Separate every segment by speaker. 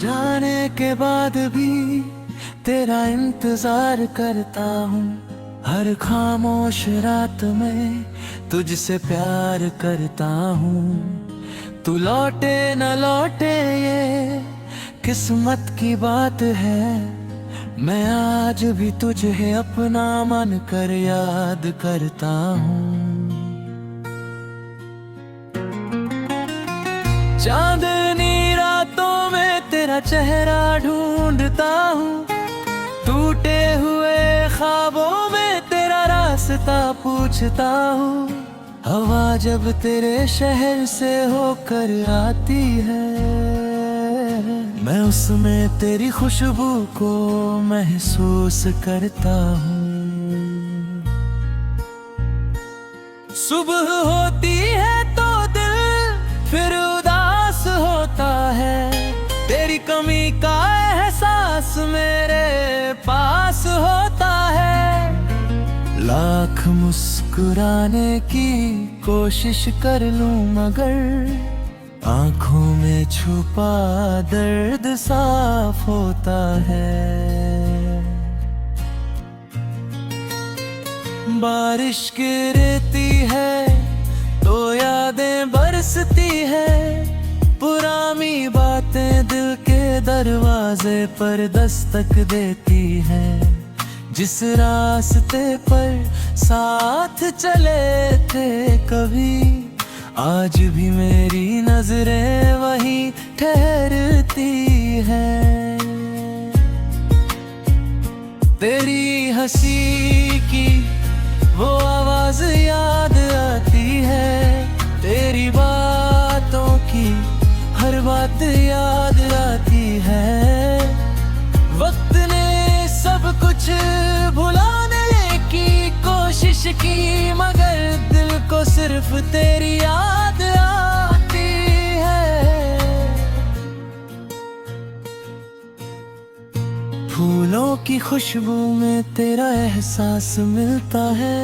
Speaker 1: जाने के बाद भी तेरा इंतजार करता हूँ। हर खामोश रात में तुझसे प्यार करता हूँ। तू लौटे न लौटे ये किस्मत की बात है। मैं आज भी तुझे अपना मन कर याद करता हूँ। चांदनी रातों में तेरा चेहरा ढूंढता हूँ। टूटे हुए ख्वाबों में तेरा रास्ता पूछता हूँ। हवा जब तेरे शहर से होकर आती है, मैं उसमें तेरी खुशबू को महसूस करता हूँ। सुबह होती है तो दिल फिर उदास होता है। तेरी कमी का एहसास मेरे पास होता है। लाख मुस्कुराने की कोशिश कर लूं मगर आंखों में छुपा दर्द साफ होता है। बारिश गिरती है तो यादें बरसती है। पुरानी बातें दिल के दरवाजे पर दस्तक देती हैं। जिस रास्ते पर साथ चले थे कभी, आज भी मेरी नजरें वहीं ठहरती हैं। तेरी हंसी की वो आवाज याद आती है। तेरी बातों की हर बात याद आती है। वक्त ने सब कुछ भुलाने की कोशिश की मगर दिल को सिर्फ तेरी याद आती है। फूलों की खुशबू में तेरा एहसास मिलता है।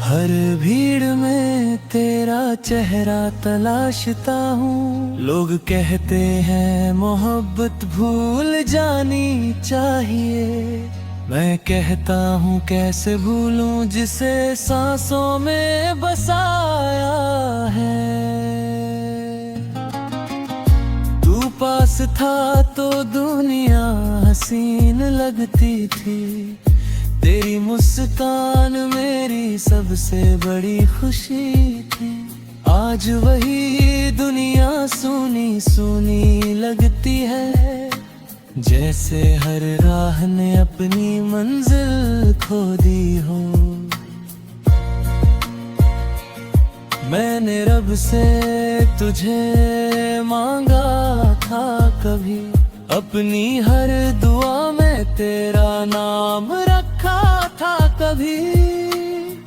Speaker 1: हर भीड़ में तेरा चेहरा तलाशता हूँ। लोग कहते हैं मोहब्बत भूल जानी चाहिए। मैं कहता हूँ कैसे भूलूं जिसे सांसों में बसाया है। तू पास था तो दुनिया हसीन लगती थी। तेरी मुस्कान मेरी सबसे बड़ी खुशी थी। आज वही दुनिया सूनी सूनी लगती है। जैसे हर राह ने अपनी मंजिल खो दी हो। मैंने रब से तुझे मांगा था कभी। अपनी हर दुआ में तेरा नाम रखा था कभी।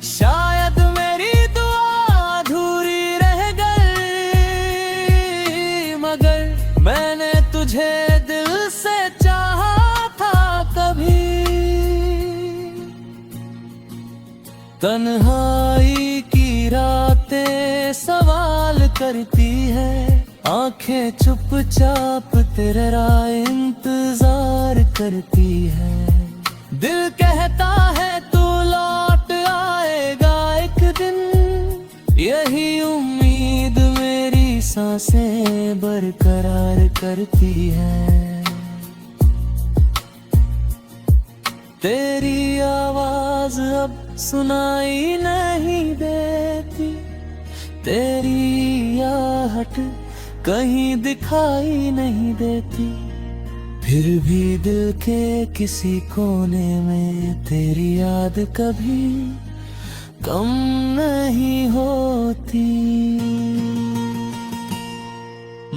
Speaker 1: शायद मेरी दुआ अधूरी रह गई मगर मैंने तुझे दिल से चाहा था कभी। तन्हाई की रातें सवाल करती है। आंखें चुपचाप तेरा इंतजार करती है। दिल कहता है तू लौट आएगा एक दिन। यही उम्मीद मेरी सांसें बरकरार करती है। तेरी आवाज अब सुनाई नहीं देती। तेरी आहट कहीं दिखाई नहीं देती। फिर भी दिल के किसी कोने में तेरी याद कभी कम नहीं होती।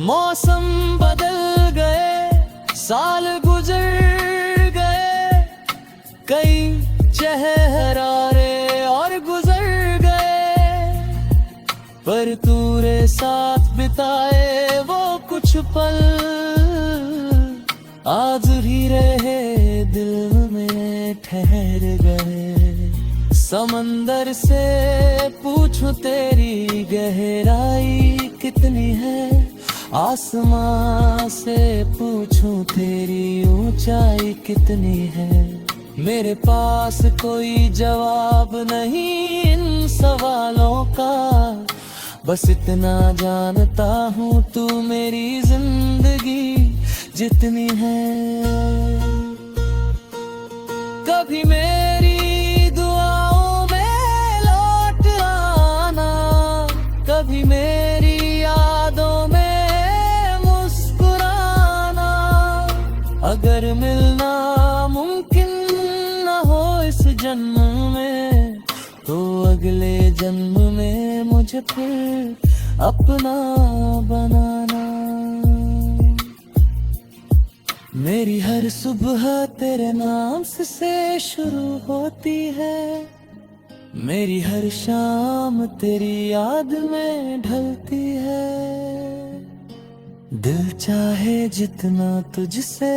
Speaker 1: मौसम बदल गए, साल गुजर गए, कई चेहरे और गुजर गए, पर तूने साथ बिताए वो कुछ पल आज भी रहे दिल में ठहर गए। समंदर से पूछूं तेरी गहराई कितनी है, आसमां से पूछूं तेरी ऊंचाई कितनी है, मेरे पास कोई जवाब नहीं इन सवालों का। बस इतना जानता हूँ तू मेरी जिंदगी जितनी है। कभी मेरी दुआओं में लौट आना, कभी मेरी यादों में मुस्कुराना। अगर मिलना मुमकिन न हो इस जन्म में, तो अगले जन्म में मुझे फिर अपना बनाना। मेरी हर सुबह तेरे नाम से शुरू होती है, मेरी हर शाम तेरी याद में ढलती है। दिल चाहे जितना तुझसे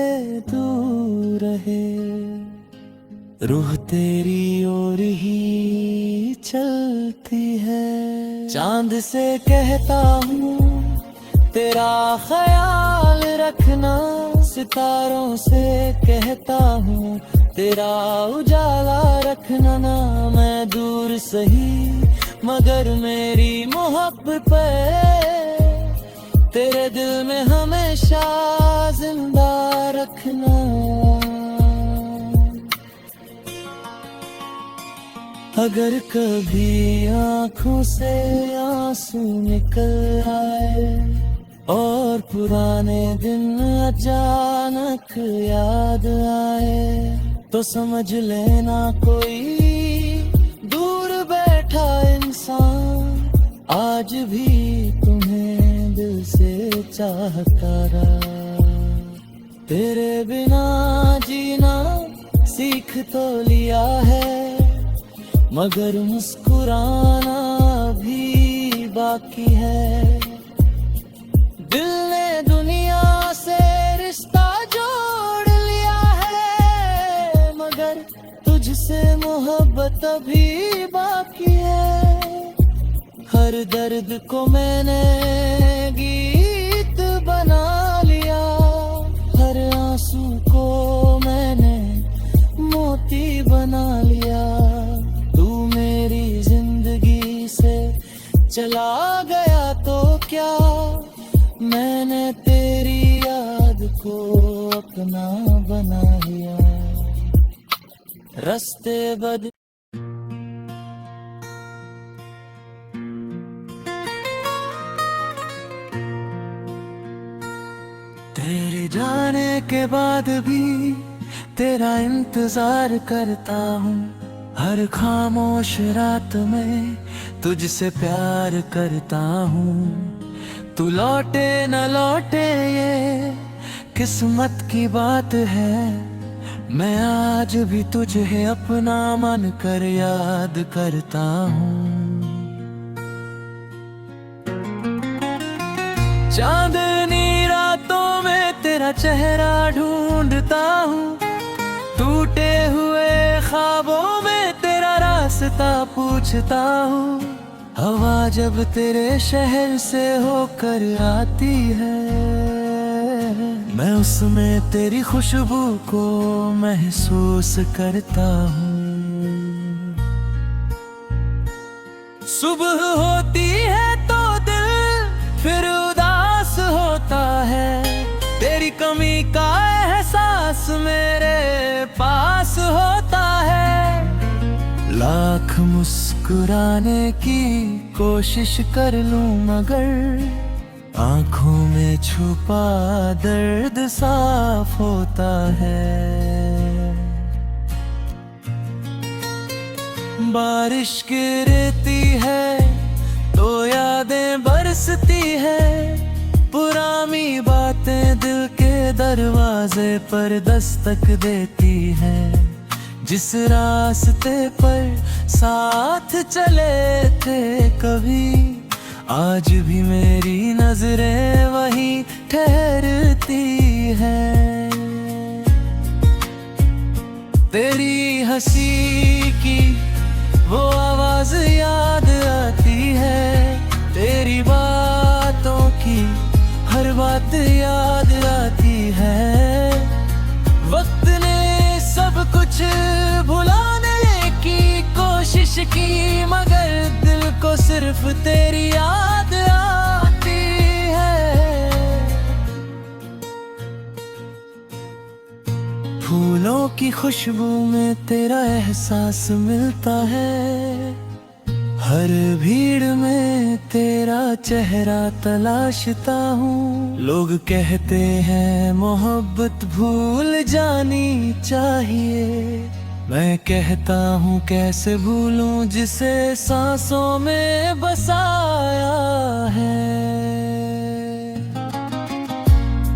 Speaker 1: दूर रहे, रूह तेरी ओर ही चलती है। चांद से कहता हूँ तेरा ख्याल रखना, सितारों से कहता हूँ तेरा उजाला रखना ना। मैं दूर सही मगर मेरी मोहब्बत पे तेरे दिल में हमेशा जिंदा रखना। अगर कभी आँखों से आंसू निकल आए और पुराने दिन अचानक याद आए, तो समझ लेना कोई दूर बैठा इंसान आज भी तुम्हें दिल से चाहता रहा। तेरे बिना जीना सीख तो लिया है, मगर मुस्कुराना भी बाकी है। दिल ने दुनिया से रिश्ता जोड़ लिया है, मगर तुझसे मोहब्बत अभी बाकी है। हर दर्द को मैंने गीत बना लिया, हर आंसू को मैंने मोती बना लिया। तू मेरी जिंदगी से चला गया तो क्या, मैंने तेरी याद को अपना बना लिया। रास्ते बद तेरे जाने के बाद भी तेरा इंतजार करता हूँ। हर खामोश रात में तुझसे प्यार करता हूँ। तू लौटे न लौटे ये किस्मत की बात है, मैं आज भी तुझे अपना मन कर याद करता हूँ। चांदनी रातों में तेरा चेहरा ढूंढता हूँ, टूटे हुए ख्वाबों में तेरा रास्ता पूछता हूँ। हवा जब तेरे शहर से होकर आती है, मैं उसमें तेरी खुशबू को महसूस करता हूँ। सुबह होती है तो दिल फिर उदास होता है, तेरी कमी का एहसास मेरे पास होता है। लाख मुस्कुराने की कोशिश कर लूं मगर आंखों में छुपा दर्द साफ होता है। बारिश गिरती है तो यादें बरसती है, पुरानी बातें दिल के दरवाजे पर दस्तक देती हैं। जिस रास्ते पर साथ चले थे कभी, आज भी मेरी नजरें वहीं ठहरती हैं। तेरी हंसी की वो आवाज याद आती है, तेरी बातों की हर सिर्फ तेरी याद आती है। फूलों की खुशबू में तेरा एहसास मिलता है। हर भीड़ में तेरा चेहरा तलाशता हूँ। लोग कहते हैं मोहब्बत भूल जानी चाहिए। मैं कहता हूँ कैसे भूलूं जिसे सांसों में बसाया है।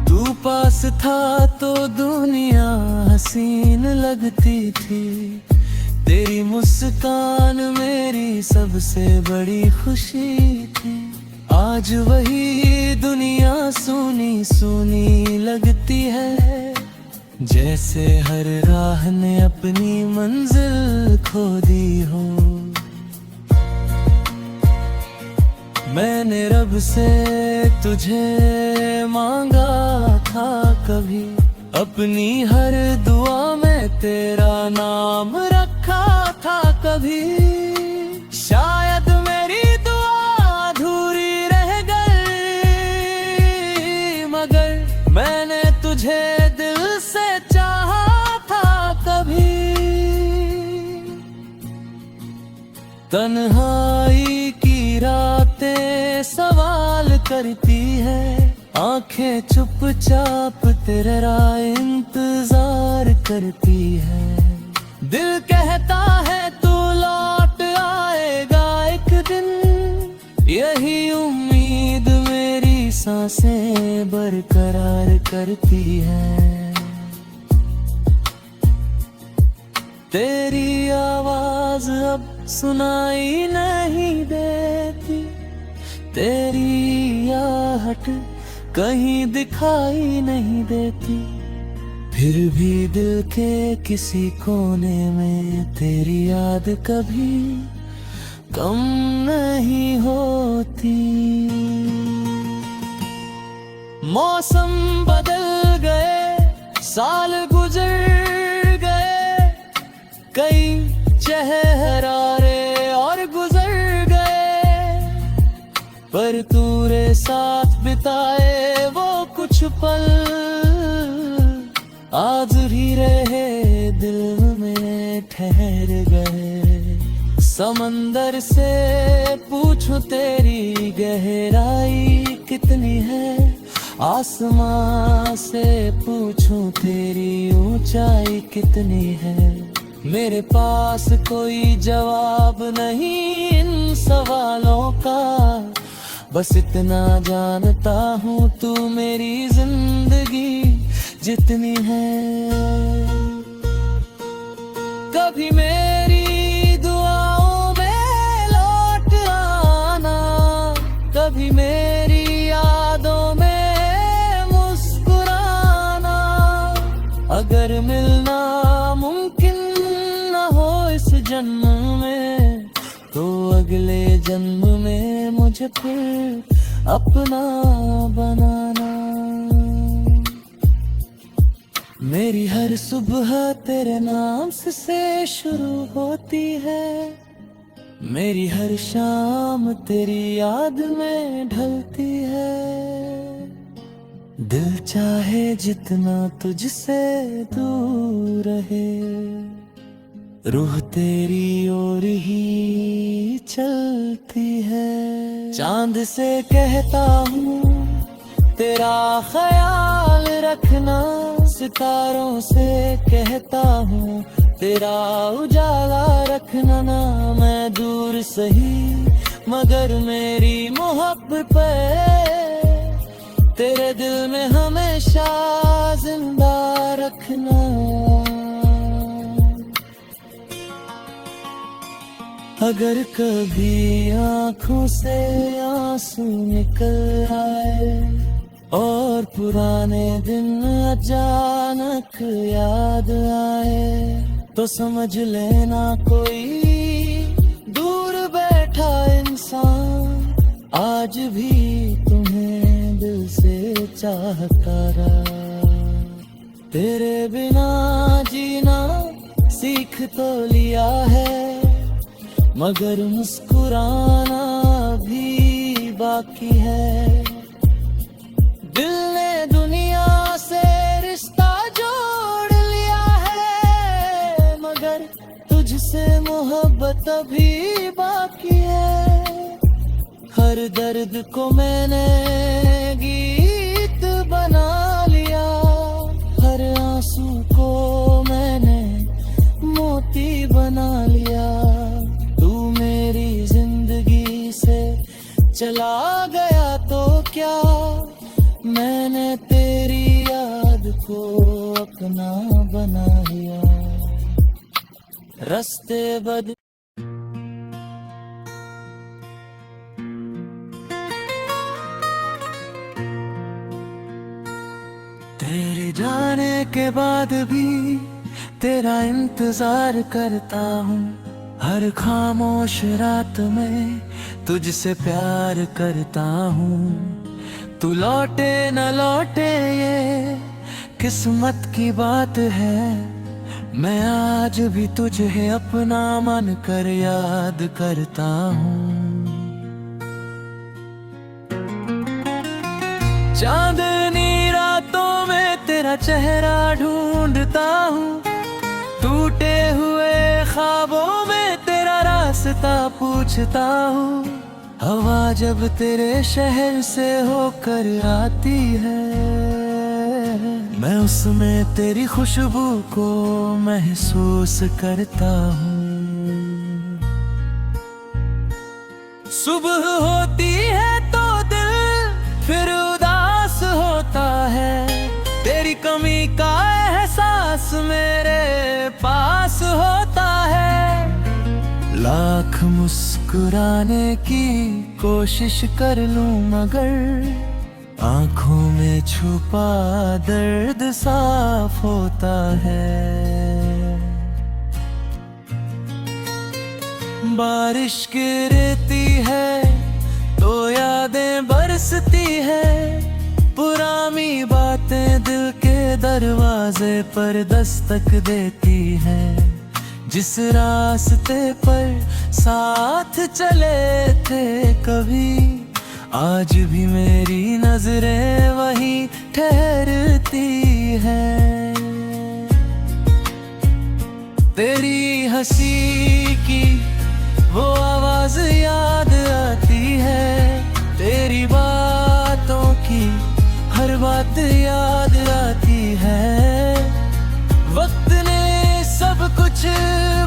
Speaker 1: तू पास था तो दुनिया हसीन लगती थी। तेरी मुस्कान मेरी सबसे बड़ी खुशी थी। आज वही दुनिया सूनी सूनी लगती है। जैसे हर राह ने अपनी मंजिल खो दी हो। मैंने रब से तुझे मांगा था कभी। अपनी हर दुआ में तेरा नाम रखा था कभी। शायद मेरी दुआ अधूरी रह गई, मगर मैंने तुझे दिल से चाहा था कभी। तन्हाई की रातें सवाल करती है। आंखें चुपचाप तेरा इंतजार करती है। दिल कहता है तू लौट आएगा एक दिन। यही उम्मीद मेरी सांसें बरकरार करती है। तेरी आवाज अब सुनाई नहीं देती। तेरी आहट कहीं दिखाई नहीं देती। फिर भी दिल के किसी कोने में तेरी याद कभी कम नहीं होती। मौसम बदल गए, साल गुजर गए, कई चेहरे और गुजर गए, पर तूरे साथ बिताए वो कुछ पल आज भी रहे दिल में ठहर गए। समंदर से पूछूं तेरी गहराई कितनी है। आसमां से पूछूं तेरी ऊंचाई कितनी है। मेरे पास कोई जवाब नहीं इन सवालों का। बस इतना जानता हूँ तू मेरी जिंदगी जितनी है। कभी मेरी दुआओं में लौट आना, कभी मेरी यादों में मुस्कुराना। अगर मिलना मुमकिन न हो इस जन्म में, तो अगले जन्म में मुझे फिर अपना बनाना। मेरी हर सुबह तेरे नाम से शुरू होती है। मेरी हर शाम तेरी याद में ढलती है। दिल चाहे जितना तुझसे दूर रहे, रूह तेरी ओर ही चलती है। चांद से कहता हूँ तेरा ख्याल रखना, सितारों से कहता हूँ तेरा उजाला रखना ना। मैं दूर सही मगर मेरी मोहब्बत पे तेरे दिल में हमेशा जिंदा रखना। अगर कभी आँखों से आंसू निकल आए और पुराने दिन अचानक याद आए, तो समझ लेना कोई दूर बैठा इंसान आज भी तुम्हें दिल से चाहता रहा। तेरे बिना जीना सीख तो लिया है, मगर मुस्कुराना बाकी है। दिल ने दुनिया से रिश्ता जोड़ लिया है, मगर तुझसे मोहब्बत अभी बाकी है। हर दर्द को मैंने गीत बना लिया, हर आंसू को मैंने मोती बना लिया। तू मेरी जिंदगी से चला गया तो क्या, मैंने तेरी याद को अपना बना लिया। रास्ते बद तेरे जाने के बाद भी तेरा इंतजार करता हूँ। हर खामोश रात में तुझसे प्यार करता हूँ। तू लौटे न लौटे ये किस्मत की बात है, मैं आज भी तुझे अपना मन कर याद करता हूँ। चांदनी रातों में तेरा चेहरा ढूंढता हूँ, टूटे हुए ख्वाबों में तेरा रास्ता पूछता हूँ। हवा जब तेरे शहर से होकर आती है, मैं उसमें तेरी खुशबू को महसूस करता हूँ। सुबह होती है तो दिल फिर उदास होता है, तेरी कमी का एहसास मेरे पास होता है। लाख मुस्कुराने की कोशिश कर लूं मगर आंखों में छुपा दर्द साफ होता है। बारिश गिरती है तो यादें बरसती है, पुरानी बातें दिल के दरवाजे पर दस्तक देती हैं। जिस रास्ते पर साथ चले थे कभी, आज भी मेरी नजरें वहीं ठहरती हैं। तेरी हंसी की वो आवाज याद आती है, तेरी बातों की हर बात याद आती है। वक्त ने सब कुछ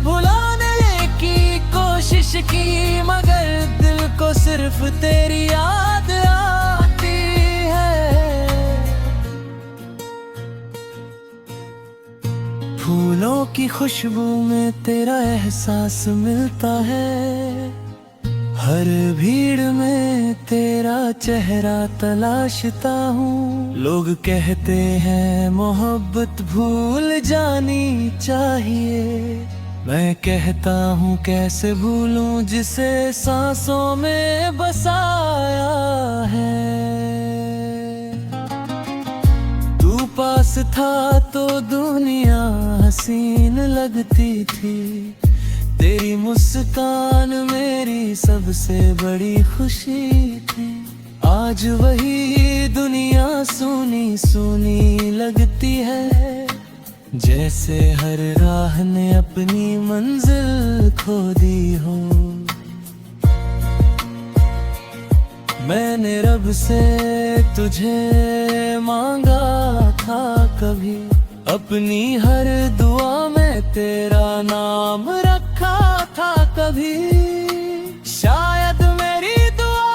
Speaker 1: भुलाने की कोशिश की, मगर दिल को सिर्फ तेरी याद आती है। फूलों की खुशबू में तेरा एहसास मिलता है, हर भीड़ में तेरा चेहरा तलाशता हूँ। लोग कहते हैं मोहब्बत भूल जानी चाहिए, मैं कहता हूँ कैसे भूलूं जिसे सांसों में बसाया है। तू पास था तो दुनिया हसीन लगती थी, तेरी मुस्कान मेरी सबसे बड़ी खुशी थी। आज वही दुनिया सूनी सूनी लगती है, जैसे हर राह ने अपनी मंजिल खो दी हो। मैंने रब से तुझे मांगा था कभी, अपनी हर दुआ में तेरा नाम रखा था कभी। शायद मेरी दुआ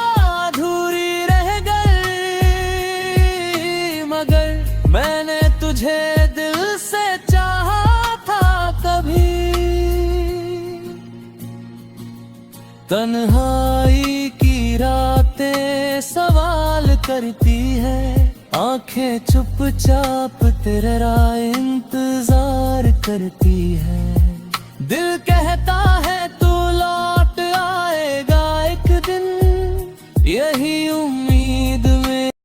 Speaker 1: अधूरी रह गई, मगर मैंने तुझे दिल से चाहा था कभी। तन्हाई की रातें सवाल करती है, आंखें चुपचाप तेरा इंतजार करती है। दिल कहता है तू लौट आएगा एक दिन, यही उम्मीद